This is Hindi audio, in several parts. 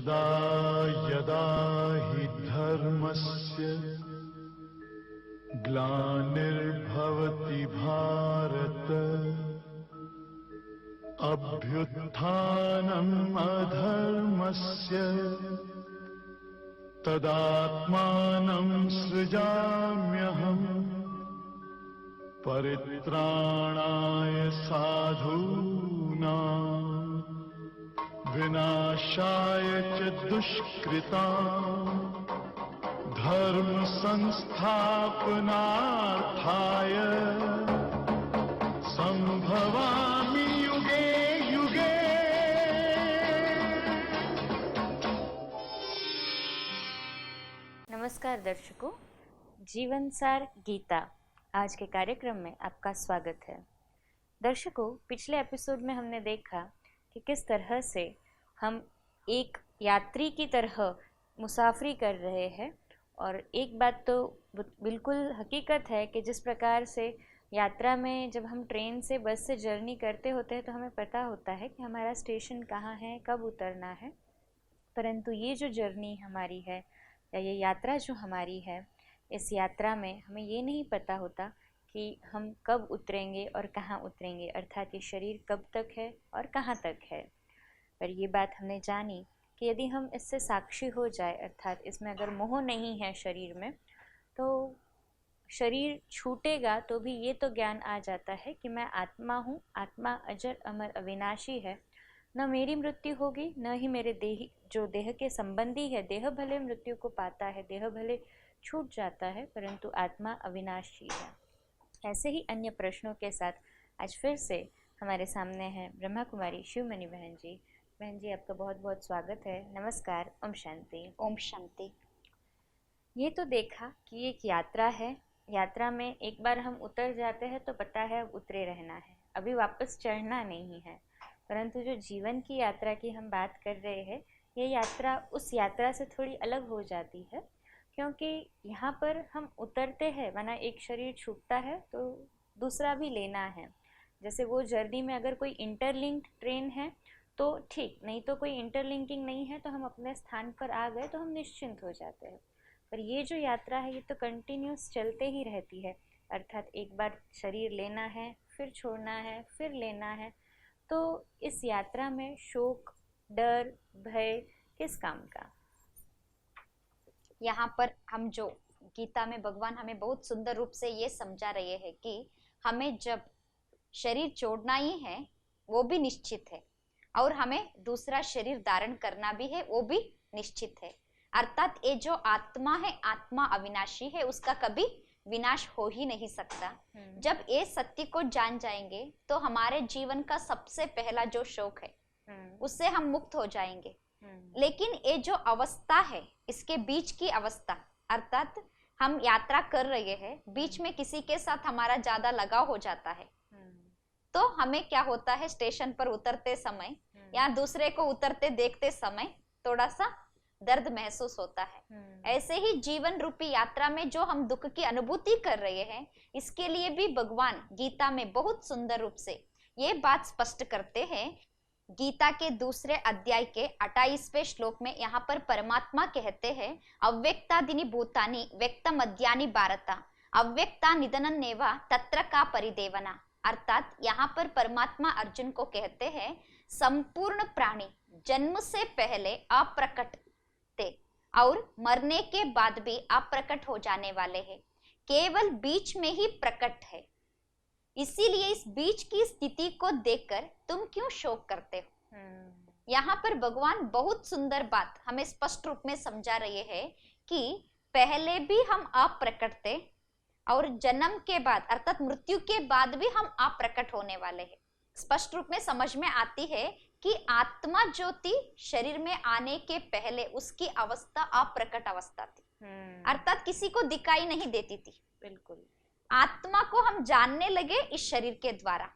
यदा यदा हि धर्मस्य ग्लानिर्भवति भारत अभ्युत्थानम् अधर्मस्य तदात्मानं सृजाम्यहम् परित्राणाय साधूनां विनाशाय च दुष्कृतां धर्म संस्थापनार्थाय संभवामि युगे युगे। नमस्कार दर्शकों, जीवन सार गीता आज के कार्यक्रम में आपका स्वागत है। दर्शकों, पिछले एपिसोड में हमने देखा कि किस तरह से हम एक यात्री की तरह मुसाफरी कर रहे हैं, और एक बात तो बिल्कुल हकीकत है कि जिस प्रकार से यात्रा में जब हम ट्रेन से बस से जर्नी करते होते हैं तो हमें पता होता है कि हमारा स्टेशन कहाँ है, कब उतरना है, परंतु ये जो जर्नी हमारी है या ये यात्रा जो हमारी है, इस यात्रा में हमें ये नहीं पता होता कि हम कब उतरेंगे और कहाँ उतरेंगे, अर्थात ये शरीर कब तक है और कहाँ तक है। पर ये बात हमने जानी कि यदि हम इससे साक्षी हो जाए, अर्थात इसमें अगर मोह नहीं है शरीर में, तो शरीर छूटेगा तो भी ये तो ज्ञान आ जाता है कि मैं आत्मा हूँ, आत्मा अजर अमर अविनाशी है, न मेरी मृत्यु होगी न ही मेरे जो देह के संबंधी है, देह भले मृत्यु को पाता है, देह भले छूट जाता है, परंतु आत्मा अविनाशी है। ऐसे ही अन्य प्रश्नों के साथ आज फिर से हमारे सामने हैं ब्रह्मा कुमारी शिवमणि बहन जी। बहन जी, आपका बहुत बहुत स्वागत है। नमस्कार। ओम शांति। ओम शांति। ये तो देखा कि एक यात्रा है, यात्रा में एक बार हम उतर जाते हैं तो पता है अब उतरे रहना है, अभी वापस चढ़ना नहीं है। परंतु जो जीवन की यात्रा की हम बात कर रहे हैं, ये यात्रा उस यात्रा से थोड़ी अलग हो जाती है, क्योंकि यहाँ पर हम उतरते हैं, माना एक शरीर छूटता है तो दूसरा भी लेना है। जैसे वो जर्नी में अगर कोई इंटरलिंक्ड ट्रेन है तो ठीक, नहीं तो कोई इंटरलिंकिंग नहीं है तो हम अपने स्थान पर आ गए तो हम निश्चिंत हो जाते हैं। पर ये जो यात्रा है ये तो कंटिन्यूस चलते ही रहती है, अर्थात एक बार शरीर लेना है, फिर छोड़ना है, फिर लेना है। तो इस यात्रा में शोक, डर, भय किस काम का? यहाँ पर हम जो गीता में भगवान हमें बहुत सुंदर रूप से ये समझा रहे हैं कि हमें जब शरीर छोड़ना ही है वो भी निश्चित है, और हमें दूसरा शरीर धारण करना भी है वो भी निश्चित है। अर्थात ये जो आत्मा है, आत्मा अविनाशी है, उसका कभी विनाश हो ही नहीं सकता। जब ये सत्य को जान जाएंगे तो हमारे जीवन का सबसे पहला जो शोक है उससे हम मुक्त हो जाएंगे। लेकिन ये जो अवस्था है, इसके बीच की अवस्था, अर्थात हम यात्रा कर रहे हैं, बीच में किसी के साथ हमारा ज्यादा लगाव हो जाता है तो हमें क्या होता है, स्टेशन पर उतरते समय या दूसरे को उतरते देखते समय थोड़ा सा दर्द महसूस होता है। ऐसे ही जीवन रूपी यात्रा में जो हम दुख की अनुभूति कर रहे हैं, इसके लिए भी भगवान गीता में बहुत सुंदर रूप से ये बात स्पष्ट करते हैं। गीता के दूसरे अध्याय के 28वें श्लोक में यहाँ पर परमात्मा कहते हैं, अव्यक्तादिनी भूतानि व्यक्त मध्यानि भारता अव्यक्ता निधनन्नेवा तत्र का परिदेवना। अर्थात यहाँ पर परमात्मा अर्जुन को कहते हैं, संपूर्ण प्राणी जन्म से पहले अप्रकट थे और मरने के बाद भी अप्रकट हो जाने वाले हैं, केवल बीच में ही प्रकट है। इसीलिए इस बीच की स्थिति को देखकर तुम क्यों शोक करते हो। यहाँ पर भगवान बहुत सुंदर बात हमें स्पष्ट रूप में समझा रहे हैं कि पहले भी हम अप्रकट थे और जन्म के बाद अर्थात मृत्यु के बाद भी हम अप्रकट होने वाले हैं। स्पष्ट रूप में समझ में आती है कि आत्मा ज्योति शरीर में आने के पहले उसकी अवस्था अप्रकट अवस्था थी, अर्थात किसी को दिखाई नहीं देती थी। बिल्कुल, आत्मा को हम जानने लगे इस शरीर के द्वारा।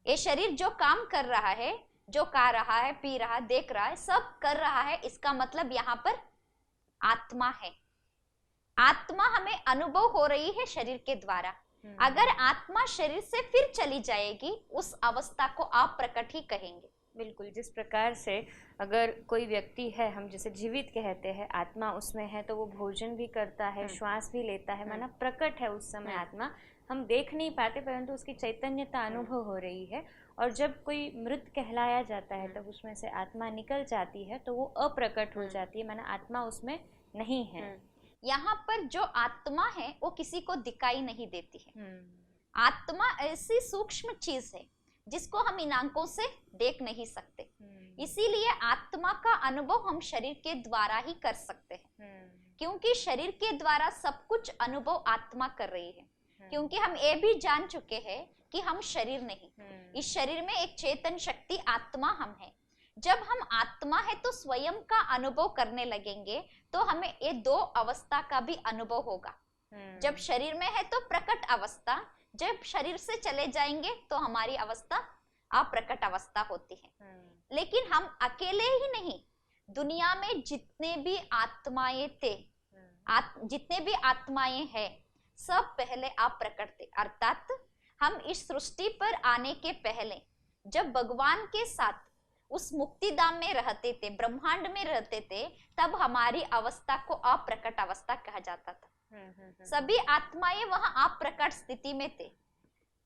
ये शरीर जो काम कर रहा है, जो खा रहा है, पी रहा है, देख रहा है, सब कर रहा है, इसका मतलब यहाँ पर आत्मा है। आत्मा हमें अनुभव हो रही है शरीर के द्वारा। अगर आत्मा शरीर से फिर चली जाएगी, उस अवस्था को अप्रकट ही कहेंगे। बिल्कुल, जिस प्रकार से अगर कोई व्यक्ति है, हम जैसे जीवित कहते हैं, आत्मा उसमें है तो वो भोजन भी करता है, श्वास भी लेता है, माना प्रकट है उस समय आत्मा, हम देख नहीं पाते परंतु उसकी चैतन्यता अनुभव हो रही है। और जब कोई मृत कहलाया जाता है तब उसमें से आत्मा निकल जाती है तो वो अप्रकट हो जाती है, माना आत्मा उसमें नहीं है। यहाँ पर जो आत्मा है वो किसी को दिखाई नहीं देती है। आत्मा ऐसी सूक्ष्म चीज है जिसको हम इन आंखों से देख नहीं सकते, इसीलिए आत्मा का अनुभव हम शरीर के द्वारा ही कर सकते हैं, क्योंकि शरीर के द्वारा सब कुछ अनुभव आत्मा कर रही है। क्योंकि हम ये भी जान चुके हैं कि हम शरीर नहीं, इस शरीर में एक चेतन शक्ति आत्मा हम है। जब हम आत्मा है तो स्वयं का अनुभव करने लगेंगे तो हमें ये दो अवस्था का भी अनुभव होगा। जब शरीर में है तो प्रकट अवस्था, जब शरीर से चले जाएंगे तो हमारी अवस्था अप्रकट अवस्था होती है। लेकिन हम अकेले ही नहीं, दुनिया में जितने भी आत्माएं थे, जितने भी आत्माएं हैं, सब पहले अप्रकट थे। अर्थात हम इस सृष्टि पर आने के पहले जब भगवान के साथ उस मुक्ति धाम में रहते थे, ब्रह्मांड में रहते थे, तब हमारी अवस्था को अप्रकट अवस्था कहा जाता था। सभी आत्माएं वहां अप्रकट स्थिति में थे।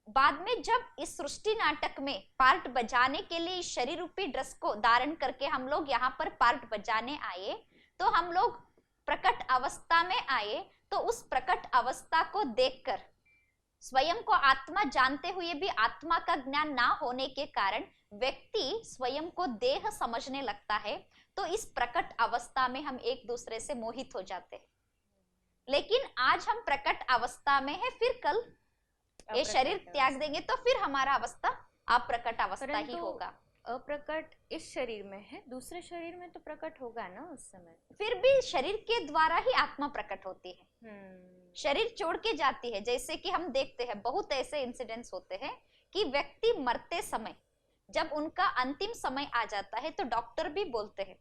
बाद में जब इस सृष्टि नाटक में पार्ट बजाने के लिए इस शरीर रूपी ड्रेस को धारण करके हम लोग यहाँ पर पार्ट बजाने आए, तो हम लोग प्रकट अवस्था में आए। तो उस प्रकट अवस्था को देखकर स्वयं को आत्मा जानते हुए भी आत्मा का ज्ञान ना होने के कारण व्यक्ति स्वयं को देह समझने लगता है। तो इस प्रकट अवस्था में हम एक दूसरे से मोहित हो जाते हैं। लेकिन आज हम प्रकट अवस्था में है, फिर कल ये शरीर त्याग देंगे तो फिर हमारा अवस्था अप्रकट अवस्था ही होगा। अप्रकट इस शरीर में है, दूसरे शरीर में तो प्रकट होगा ना उस समय। फिर भी शरीर के द्वारा ही आत्मा प्रकट होती है, शरीर छोड़ के जाती है। जैसे कि हम देखते हैं बहुत ऐसे इंसिडेंट्स होते हैं कि व्यक्ति मरते समय जब उनका अंतिम समय आ जाता है तो डॉक्टर भी बोलते हैं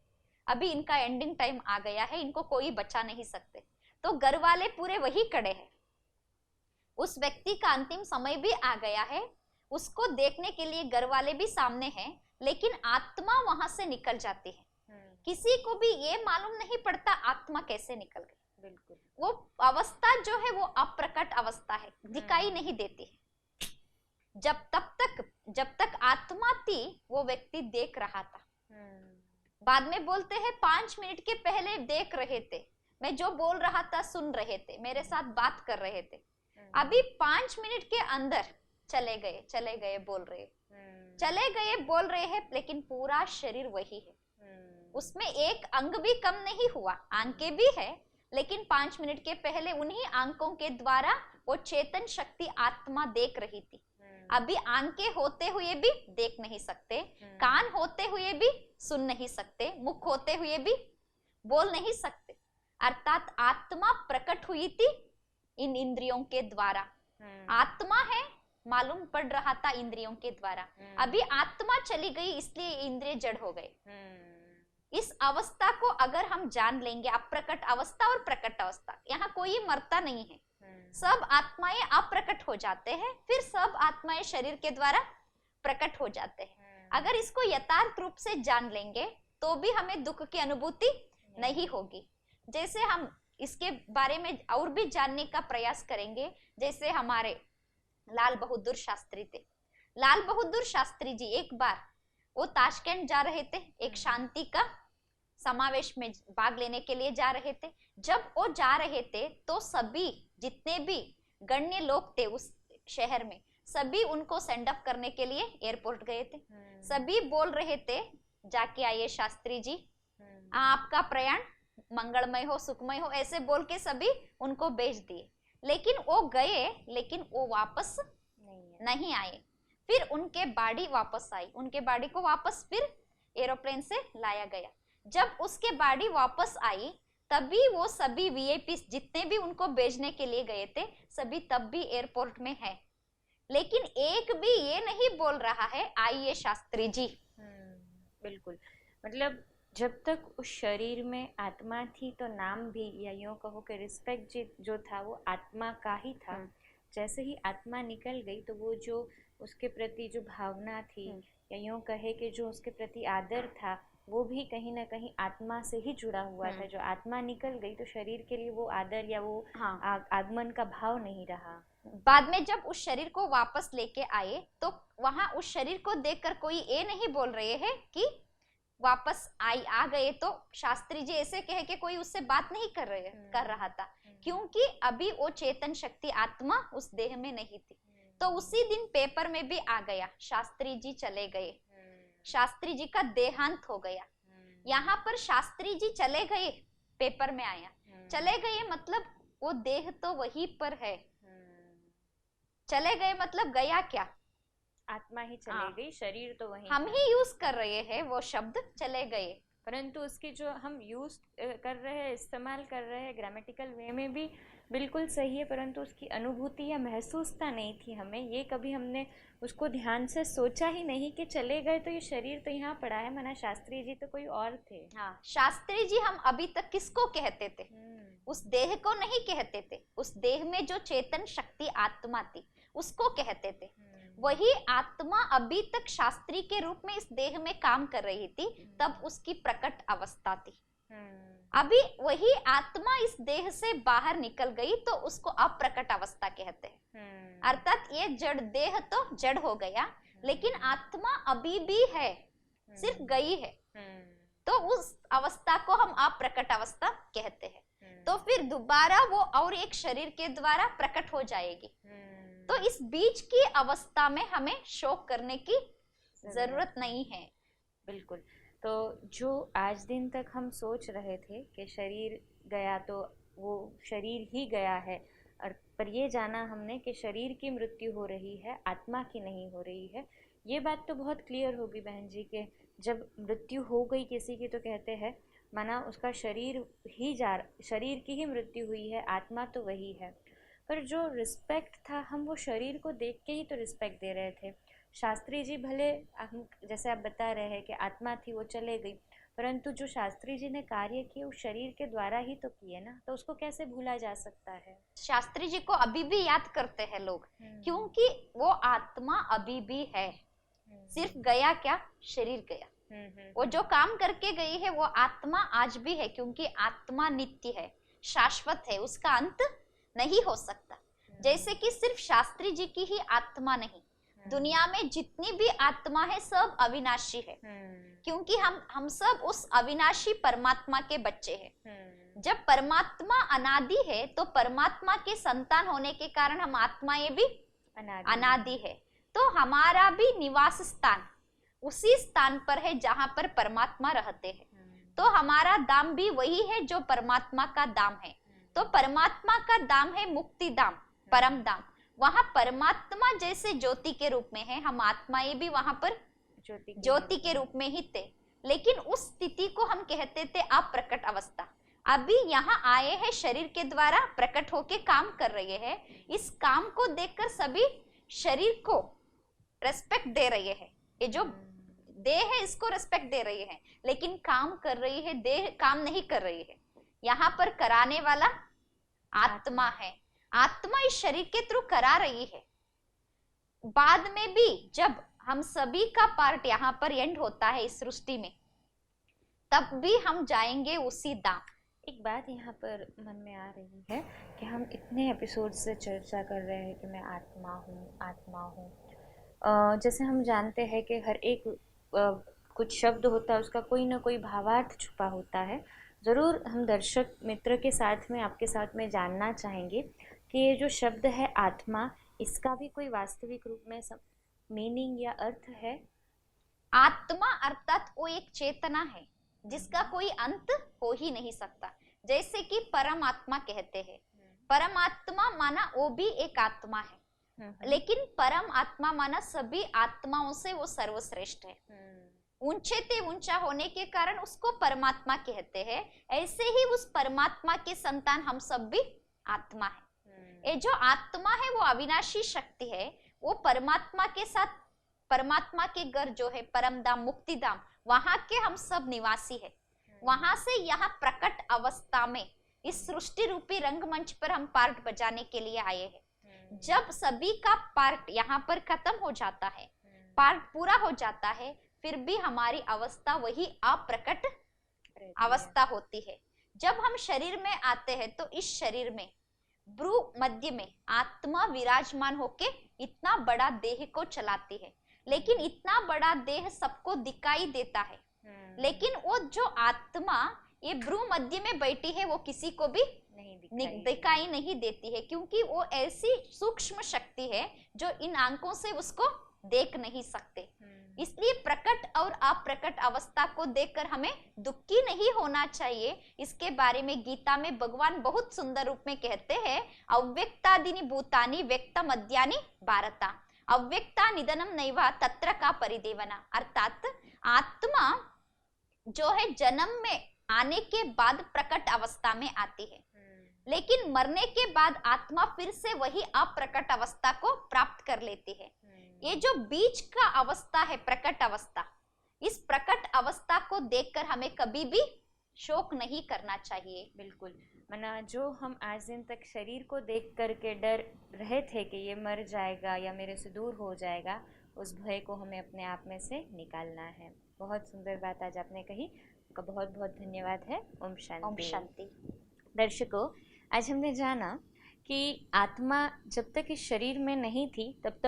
अभी इनका एंडिंग टाइम आ गया है, इनको कोई बचा नहीं सकते। तो घर वाले पूरे वही खड़े हैं, उस व्यक्ति का अंतिम समय भी आ गया है, उसको देखने के लिए घर वाले भी सामने हैं, लेकिन आत्मा वहां से निकल जाती है। किसी को भी ये मालूम नहीं पड़ता आत्मा कैसे निकल गई। बिल्कुल, वो अवस्था जो है वो अप्रकट अवस्था है, दिखाई नहीं देती है। जब तक आत्मा थी वो व्यक्ति देख रहा था। बाद में बोलते हैं 5 मिनट के पहले देख रहे थे, मैं जो बोल रहा था सुन रहे थे, मेरे साथ बात कर रहे थे। अभी 5 मिनट के अंदर चले गए बोल रहे हैं, लेकिन पूरा शरीर वही है, उसमें एक अंग भी कम नहीं हुआ। आंखें भी है, लेकिन 5 मिनट के पहले उन्हीं आंखों के द्वारा वो चेतन शक्ति आत्मा देख रही थी। अभी आंखें होते हुए भी देख नहीं सकते, कान होते हुए भी सुन नहीं सकते, मुख होते हुए भी बोल नहीं सकते। अर्थात आत्मा प्रकट हुई थी इन इंद्रियों के द्वारा। आत्मा है मालूम पड़ रहा था इंद्रियों के द्वारा। अभी आत्मा चली गई इसलिए इंद्रिय जड़ हो गए। इस अवस्था को अगर हम जान लेंगे, अप्रकट अवस्था और प्रकट अवस्था, यहाँ कोई मरता नहीं है, सब आत्माएं अप्रकट हो जाते हैं, फिर सब आत्माएं शरीर के द्वारा प्रकट हो जाते हैं। अगर इसको यथार्थ रूप से जान लेंगे तो भी हमें दुख की अनुभूति नहीं होगी। जैसे हम इसके बारे में और भी जानने का प्रयास करेंगे, जैसे हमारे लाल बहादुर शास्त्री थे। लाल बहादुर शास्त्री जी एक बार वो ताशकंद जा रहे थे, एक शांति का समावेश में भाग लेने के लिए जा रहे थे। जब वो जा रहे थे तो सभी जितने भी गण्य लोग थे उस शहर में, सभी उनको सेंड अप करने के लिए एयरपोर्ट गए थे। सभी बोल रहे थे जाके आइए शास्त्री जी, आपका प्रयाण मंगलमय हो, सुखमय हो, ऐसे बोल के सभी उनको भेज दिए। लेकिन वो गए, लेकिन वो वापस नहीं आए। फिर उनके बॉडी वापस आई, उनके बॉडी को वापस फिर एरोप्लेन से लाया गया। जब उसके बॉडी वापस आई तभी वो सभी वीआईपी जितने भी उनको भेजने के लिए गए थे सभी तब भी एयरपोर्ट में है, लेकिन एक भी ये नहीं बोल रहा है आइए शास्त्री जी। बिल्कुल, मतलब जब तक उस शरीर में आत्मा थी तो नाम भी, या यूँ कहो कि रिस्पेक्ट जो था वो आत्मा का ही था। जैसे ही आत्मा निकल गई तो वो जो उसके प्रति जो भावना थी या यूँ कहे कि जो उसके प्रति आदर था वो भी कहीं ना कहीं आत्मा से ही जुड़ा हुआ था। जो आत्मा निकल गई तो शरीर के लिए वो आदर या वो आगमन का भाव नहीं रहा। बाद में जब उस शरीर को वापस लेके आए तो वहां उस शरीर को देखकर कोई ये नहीं बोल रहे हैं कि वापस आ गए, तो शास्त्री जी ऐसे कहे कि कोई उससे बात नहीं कर रहा था, क्योंकि अभी वो चेतन शक्ति आत्मा उस देह में नहीं थी। तो उसी दिन पेपर में भी आ गया, शास्त्री जी चले गए, शास्त्री जी का देहांत हो गया। यहाँ पर शास्त्री जी चले गए, पेपर में आया चले गए, मतलब वो देह तो वहीं पर है। चले गए मतलब गया क्या? आत्मा ही चले गई, शरीर तो वहीं। हम ही यूज कर रहे हैं वो शब्द चले गए, परंतु उसकी जो हम यूज कर रहे हैं, इस्तेमाल कर रहे हैं ग्रामेटिकल वे में भी बिल्कुल सही है, परंतु उसकी अनुभूति या महसूसता नहीं थी हमें। ये कभी हमने उसको ध्यान से सोचा ही नहीं कि चले गए तो ये शरीर तो यहाँ पड़ा है, मना शास्त्री जी तो कोई और थे। हाँ, शास्त्री जी हम अभी तक किसको कहते थे? उस देह को नहीं कहते थे, उस देह में जो चेतन शक्ति आत्मा थी उसको कहते थे। वही आत्मा अभी तक शास्त्री के रूप में इस देह में काम कर रही थी, तब उसकी प्रकट अवस्था थी। अभी वही आत्मा इस देह से बाहर निकल गई तो उसको अप्रकट अवस्था कहते हैं। अर्थात ये जड़ देह तो जड़ हो गया, लेकिन आत्मा अभी भी है, सिर्फ गई है, तो उस अवस्था को हम अप्रकट अवस्था कहते हैं। तो फिर दोबारा वो और एक शरीर के द्वारा प्रकट हो जाएगी। तो इस बीच की अवस्था में हमें शोक करने की जरूरत नहीं है। बिल्कुल। तो जो आज दिन तक हम सोच रहे थे कि शरीर गया तो वो शरीर ही गया है, और पर ये जाना हमने कि शरीर की मृत्यु हो रही है, आत्मा की नहीं हो रही है। ये बात तो बहुत क्लियर होगी बहन जी कि जब मृत्यु हो गई किसी की तो कहते हैं माना उसका शरीर की ही मृत्यु हुई है, आत्मा तो वही है। पर जो रिस्पेक्ट था, हम वो शरीर को देख के ही तो रिस्पेक्ट दे रहे थे। शास्त्री जी भले हम जैसे आप बता रहे हैं कि आत्मा थी वो चले गई, परंतु जो शास्त्री जी ने कार्य किए उस शरीर के द्वारा ही तो किए ना, तो उसको कैसे भूला जा सकता है? शास्त्री जी को अभी भी याद करते हैं लोग, क्योंकि वो आत्मा अभी भी है। सिर्फ गया क्या? शरीर गया। वो जो काम करके गई है वो आत्मा आज भी है, क्योंकि आत्मा नित्य है, शाश्वत है, उसका अंत नहीं हो सकता। जैसे कि सिर्फ शास्त्री जी की ही आत्मा नहीं, दुनिया में जितनी भी आत्मा है सब अविनाशी है, क्योंकि हम सब उस अविनाशी परमात्मा के बच्चे हैं। जब परमात्मा अनादि है तो परमात्मा के संतान होने के कारण हम आत्माएं भी अनादि है। तो हमारा भी निवास स्थान उसी स्थान पर है जहां पर परमात्मा रहते हैं। तो हमारा धाम भी वही है जो परमात्मा का धाम है। तो परमात्मा का धाम है मुक्ति धाम, परम धाम। वहां परमात्मा जैसे ज्योति के रूप में है, हम आत्माएं भी वहां पर ज्योति के रूप में ही थे, लेकिन उस स्थिति को हम कहते थे अप्रकट अवस्था। अभी यहाँ आए हैं, शरीर के द्वारा प्रकट होके काम कर रहे हैं। इस काम को देखकर सभी शरीर को रेस्पेक्ट दे रहे हैं। ये जो देह है इसको रेस्पेक्ट दे रही है, लेकिन काम कर रही है देह, काम नहीं कर रही है। यहाँ पर कराने वाला आत्मा है। आत्मा इस शरीर के थ्रू करा रही है। बाद में भी जब हम सभी का पार्ट यहाँ पर एंड होता है इस सृष्टि में, तब भी हम जाएंगे उसी धाम। एक बात यहाँ पर मन में आ रही है कि हम इतने एपिसोड से चर्चा कर रहे हैं कि मैं आत्मा हूँ, आत्मा हूँ। जैसे हम जानते हैं कि हर एक कुछ शब्द होता है, उसका कोई ना कोई भावार्थ छुपा होता है। ज़रूर हम दर्शक मित्र के साथ में, आपके साथ में जानना चाहेंगे कि ये जो शब्द है आत्मा, इसका भी कोई वास्तविक रूप में मीनिंग या अर्थ है? आत्मा अर्थात वो एक चेतना है जिसका कोई अंत हो ही नहीं सकता। जैसे कि परमात्मा कहते हैं, परमात्मा माना वो भी एक आत्मा है, लेकिन परम आत्मा माना सभी आत्माओं से वो सर्वश्रेष्ठ है। ऊंचे ते ऊंचा होने के कारण उसको परमात्मा कहते हैं। ऐसे ही उस परमात्मा के संतान हम सब भी आत्मा है। ये जो आत्मा है वो अविनाशी शक्ति है। वो परमात्मा के साथ, परमात्मा के घर जो है परम धाम, मुक्ति धाम, वहां के हम सब निवासी है। वहां से यहाँ प्रकट अवस्था में इस सृष्टि रूपी रंगमंच पर हम पार्ट बजाने के लिए आए हैं। जब सभी का पार्ट यहाँ पर खत्म हो जाता है पार्ट पूरा हो जाता है, फिर भी हमारी अवस्था वही अप्रकट अवस्था होती है। जब हम शरीर में आते हैं तो इस शरीर में भ्रू मध्य में आत्मा विराजमान होके इतना बड़ा देह को चलाती है, लेकिन इतना बड़ा देह सबको दिखाई देता है, लेकिन वो जो आत्मा ये भ्रू मध्य में बैठी है वो किसी को भी दिखाई नहीं देती है, क्योंकि वो ऐसी सूक्ष्म शक्ति है जो इन आंखों से उसको देख नहीं सकते। इसलिए प्रकट और अप्रकट अवस्था को देखकर हमें दुखी नहीं होना चाहिए। इसके बारे में गीता में भगवान बहुत सुंदर रूप में कहते हैं, अव्यक्तादीनि भूतानि व्यक्त मध्यानि भारता, अव्यक्ता निधनम नैवा तत्र का परिदेवना। अर्थात आत्मा जो है जन्म में आने के बाद प्रकट अवस्था में आती है, लेकिन मरने के बाद आत्मा फिर से वही अप्रकट अवस्था को प्राप्त कर लेती है। ये जो बीच का अवस्था है प्रकट अवस्था, इस प्रकट अवस्था को देखकर हमें कभी भी शोक नहीं करना चाहिए। बिल्कुल, मना जो हम आज दिन तक शरीर को देख करके डर रहे थे कि ये मर जाएगा या मेरे से दूर हो जाएगा, उस भय को हमें अपने आप में से निकालना है। बहुत सुंदर बात आज आपने कही, आपका बहुत बहुत धन्यवाद है। ओम शांति। ओम शांति। दर्शकों, आज हमने जाना कि आत्मा जब तक इस शरीर में नहीं थी तब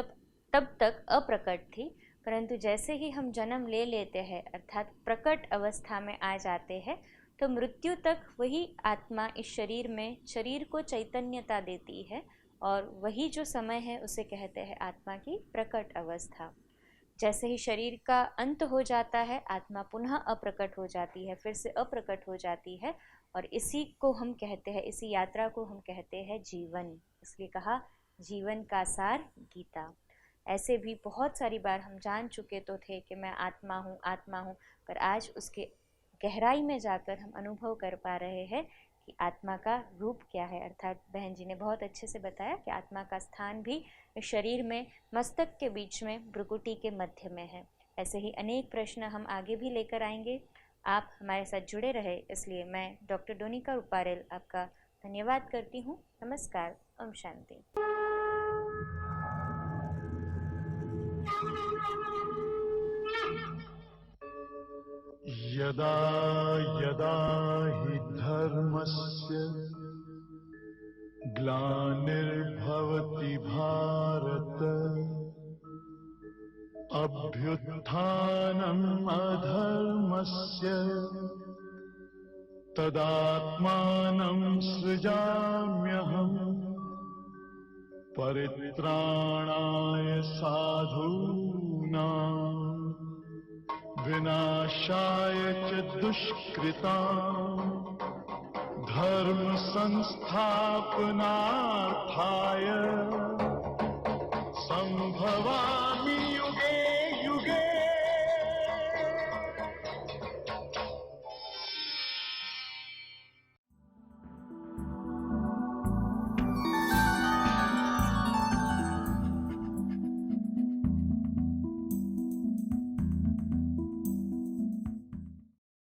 तक अप्रकट थी, परंतु जैसे ही हम जन्म ले लेते हैं अर्थात प्रकट अवस्था में आ जाते हैं तो मृत्यु तक वही आत्मा इस शरीर में शरीर को चैतन्यता देती है, और वही जो समय है उसे कहते हैं आत्मा की प्रकट अवस्था। जैसे ही शरीर का अंत हो जाता है आत्मा पुनः अप्रकट हो जाती है, फिर से अप्रकट हो जाती है, और इसी को हम कहते हैं, इसी यात्रा को हम कहते हैं जीवन। इसलिए कहा जीवन का सार गीता। ऐसे भी बहुत सारी बार हम जान चुके तो थे कि मैं आत्मा हूँ, पर आज उसके गहराई में जाकर हम अनुभव कर पा रहे हैं कि आत्मा का रूप क्या है। अर्थात बहन जी ने बहुत अच्छे से बताया कि आत्मा का स्थान भी शरीर में मस्तक के बीच में भ्रुकुटी के मध्य में है। ऐसे ही अनेक प्रश्न हम आगे भी लेकर आएंगे। आप हमारे साथ जुड़े रहे, इसलिए मैं डॉक्टर डोनिका रूपारेल आपका धन्यवाद करती हूँ। नमस्कार। ओम शांति। यदा यदा हि धर्मस्य ग्लानिर्भवति भारत अभ्युत्थानम् अधर्मस्य तदात्मानं सृजाम्यहम् परित्राणाय साधूनां विनाशाय च दुष्कृतां धर्म संस्थापनार्थाय संभवामि